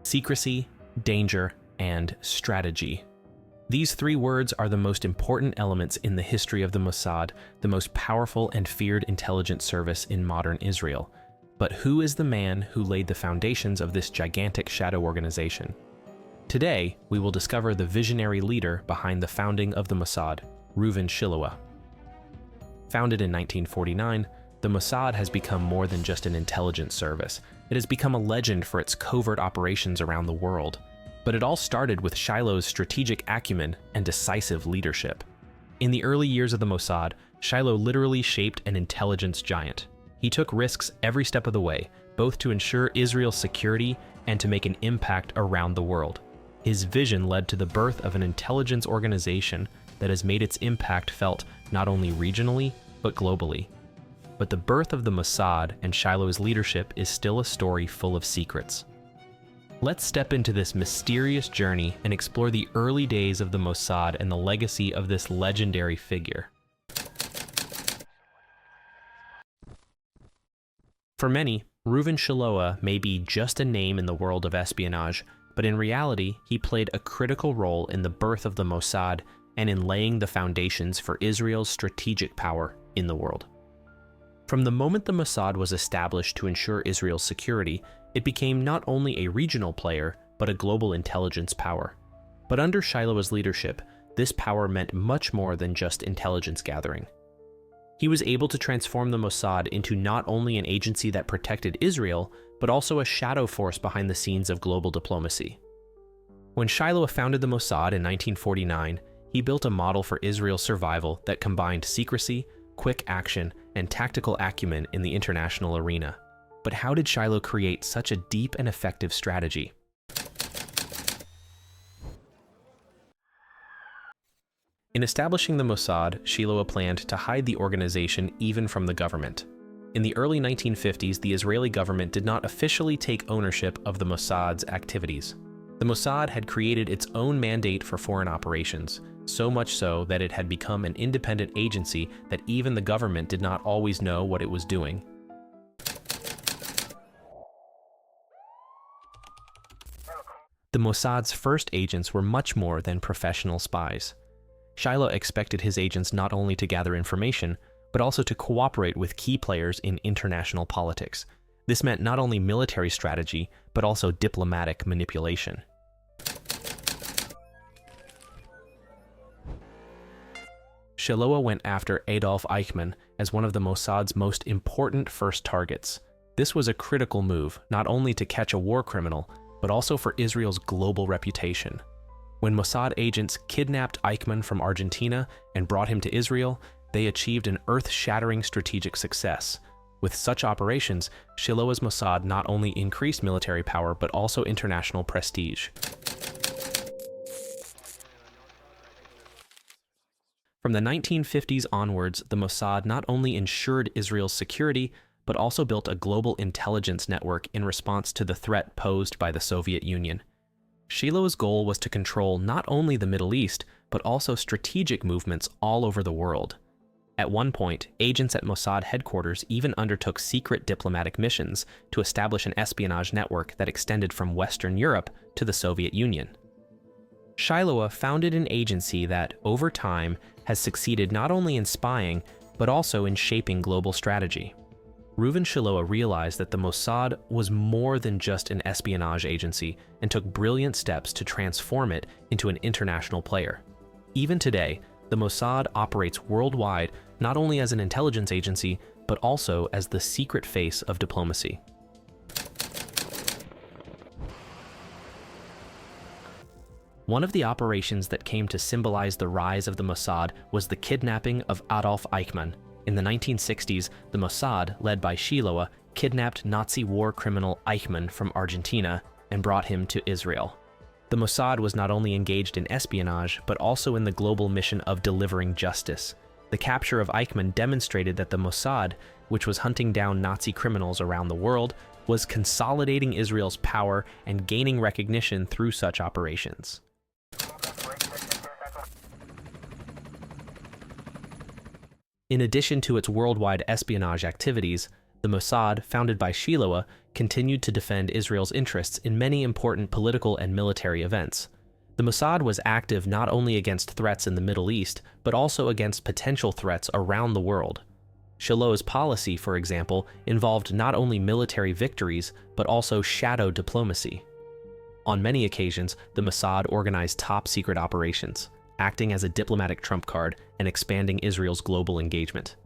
Secrecy, danger, and strategy. These three words are the most important elements in the history of the Mossad, the most powerful and feared intelligence service in modern Israel. But who is the man who laid the foundations of this gigantic shadow organization? Today, we will discover the visionary leader behind the founding of the Mossad, Reuven Shiloah. Founded in 1949, the Mossad has become more than just an intelligence service. It has become a legend for its covert operations around the world. But it all started with Shiloh's strategic acumen and decisive leadership. In the early years of the Mossad, Shiloh literally shaped an intelligence giant. He took risks every step of the way, both to ensure Israel's security and to make an impact around the world. His vision led to the birth of an intelligence organization that has made its impact felt not only regionally, but globally. But the birth of the Mossad and Shiloh's leadership is still a story full of secrets. Let's step into this mysterious journey and explore the early days of the Mossad and the legacy of this legendary figure. For many, Reuven Shiloah may be just a name in the world of espionage, but in reality, he played a critical role in the birth of the Mossad and in laying the foundations for Israel's strategic power in the world. From the moment the Mossad was established to ensure Israel's security, it became not only a regional player, but a global intelligence power. But under Shiloh's leadership, this power meant much more than just intelligence gathering. He was able to transform the Mossad into not only an agency that protected Israel, but also a shadow force behind the scenes of global diplomacy. When Shiloh founded the Mossad in 1949, he built a model for Israel's survival that combined secrecy, quick action, and tactical acumen in the international arena. But how did Shiloh create such a deep and effective strategy? In establishing the Mossad, Shiloh planned to hide the organization even from the government. In the early 1950s, the Israeli government did not officially take ownership of the Mossad's activities. The Mossad had created its own mandate for foreign operations, so much so that it had become an independent agency that even the government did not always know what it was doing. The Mossad's first agents were much more than professional spies. Shiloh expected his agents not only to gather information, but also to cooperate with key players in international politics. This meant not only military strategy, but also diplomatic manipulation. Shiloh went after Adolf Eichmann as one of the Mossad's most important first targets. This was a critical move, not only to catch a war criminal, but also for Israel's global reputation. When Mossad agents kidnapped Eichmann from Argentina and brought him to Israel, they achieved an earth-shattering strategic success. With such operations, Shiloh's Mossad not only increased military power, but also international prestige. From the 1950s onwards, the Mossad not only ensured Israel's security, but also built a global intelligence network in response to the threat posed by the Soviet Union. Shiloh's goal was to control not only the Middle East, but also strategic movements all over the world. At one point, agents at Mossad headquarters even undertook secret diplomatic missions to establish an espionage network that extended from Western Europe to the Soviet Union. Shiloh founded an agency that, over time, has succeeded not only in spying, but also in shaping global strategy. Reuven Shiloh realized that the Mossad was more than just an espionage agency and took brilliant steps to transform it into an international player. Even today, the Mossad operates worldwide not only as an intelligence agency, but also as the secret face of diplomacy. One of the operations that came to symbolize the rise of the Mossad was the kidnapping of Adolf Eichmann. In the 1960s, the Mossad, led by Shiloh, kidnapped Nazi war criminal Eichmann from Argentina and brought him to Israel. The Mossad was not only engaged in espionage, but also in the global mission of delivering justice. The capture of Eichmann demonstrated that the Mossad, which was hunting down Nazi criminals around the world, was consolidating Israel's power and gaining recognition through such operations. In addition to its worldwide espionage activities, the Mossad, founded by Shiloah, continued to defend Israel's interests in many important political and military events. The Mossad was active not only against threats in the Middle East, but also against potential threats around the world. Shiloah's policy, for example, involved not only military victories, but also shadow diplomacy. On many occasions, the Mossad organized top-secret operations, acting as a diplomatic trump card and expanding Israel's global engagement.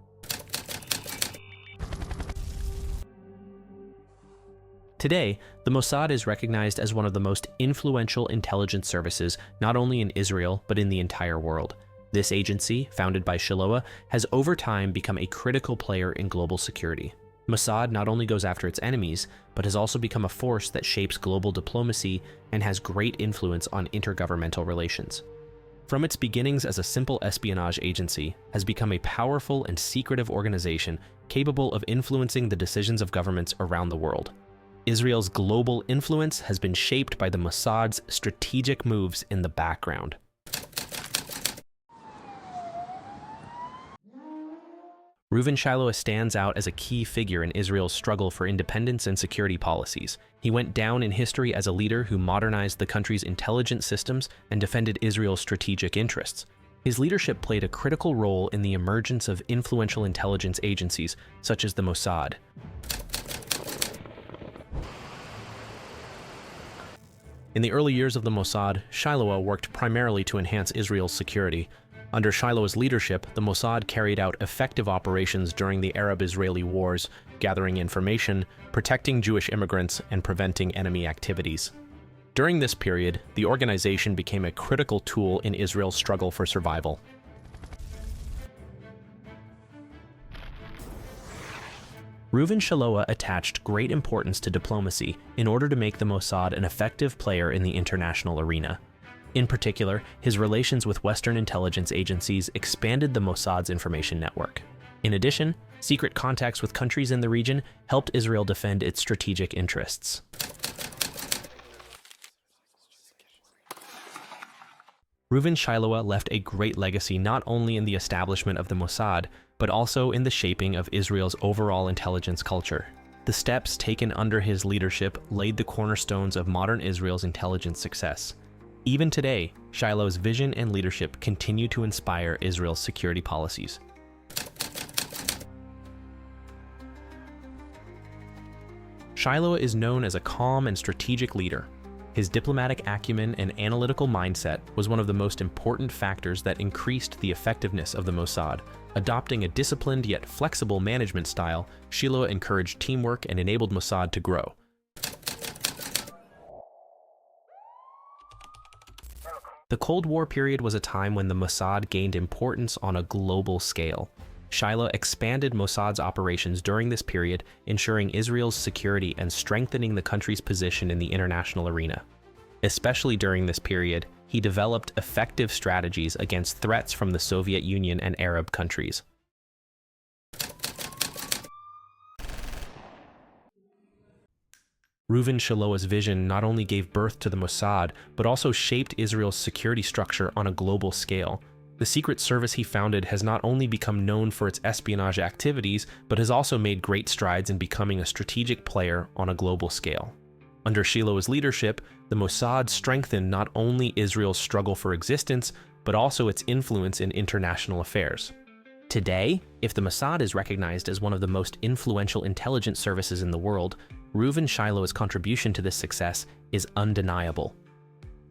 Today, the Mossad is recognized as one of the most influential intelligence services not only in Israel, but in the entire world. This agency, founded by Shiloah, has over time become a critical player in global security. Mossad not only goes after its enemies, but has also become a force that shapes global diplomacy and has great influence on intergovernmental relations. From its beginnings as a simple espionage agency, has become a powerful and secretive organization capable of influencing the decisions of governments around the world. Israel's global influence has been shaped by the Mossad's strategic moves in the background. Reuven Shiloah stands out as a key figure in Israel's struggle for independence and security policies. He went down in history as a leader who modernized the country's intelligence systems and defended Israel's strategic interests. His leadership played a critical role in the emergence of influential intelligence agencies such as the Mossad. In the early years of the Mossad, Shiloah worked primarily to enhance Israel's security. Under Shiloah's leadership, the Mossad carried out effective operations during the Arab-Israeli wars, gathering information, protecting Jewish immigrants, and preventing enemy activities. During this period, the organization became a critical tool in Israel's struggle for survival. Reuven Shiloah attached great importance to diplomacy in order to make the Mossad an effective player in the international arena. In particular, his relations with Western intelligence agencies expanded the Mossad's information network. In addition, secret contacts with countries in the region helped Israel defend its strategic interests. Reuven Shiloah left a great legacy not only in the establishment of the Mossad, but also in the shaping of Israel's overall intelligence culture. The steps taken under his leadership laid the cornerstones of modern Israel's intelligence success. Even today, Shiloah's vision and leadership continue to inspire Israel's security policies. Shiloah is known as a calm and strategic leader. His diplomatic acumen and analytical mindset was one of the most important factors that increased the effectiveness of the Mossad. Adopting a disciplined yet flexible management style, Shiloah encouraged teamwork and enabled Mossad to grow. The Cold War period was a time when the Mossad gained importance on a global scale. Shiloah expanded Mossad's operations during this period, ensuring Israel's security and strengthening the country's position in the international arena. Especially during this period, he developed effective strategies against threats from the Soviet Union and Arab countries. Reuven Shiloah's vision not only gave birth to the Mossad, but also shaped Israel's security structure on a global scale. The secret service he founded has not only become known for its espionage activities, but has also made great strides in becoming a strategic player on a global scale. Under Shiloah's leadership, the Mossad strengthened not only Israel's struggle for existence, but also its influence in international affairs. Today, if the Mossad is recognized as one of the most influential intelligence services in the world, Reuven Shiloah's contribution to this success is undeniable.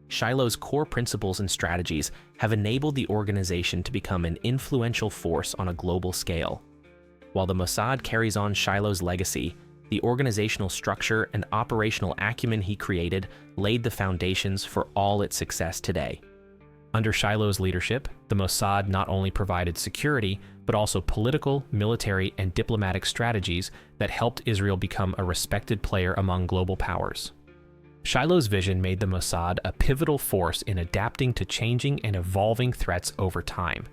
Shiloah's core principles and strategies have enabled the organization to become an influential force on a global scale. While the Mossad carries on Shiloah's legacy, the organizational structure and operational acumen he created laid the foundations for all its success today. Under Shiloah's leadership, the Mossad not only provided security, but also political, military, and diplomatic strategies that helped Israel become a respected player among global powers. Shiloah's vision made the Mossad a pivotal force in adapting to changing and evolving threats over time.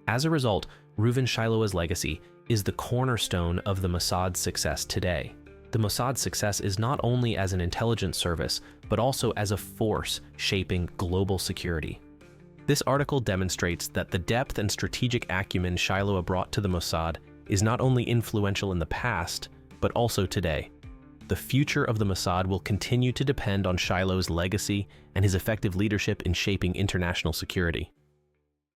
As a result, Reuven Shiloah's legacy is the cornerstone of the Mossad's success today. The Mossad's success is not only as an intelligence service, but also as a force shaping global security. This article demonstrates that the depth and strategic acumen Shiloh brought to the Mossad is not only influential in the past, but also today. The future of the Mossad will continue to depend on Shiloh's legacy and his effective leadership in shaping international security.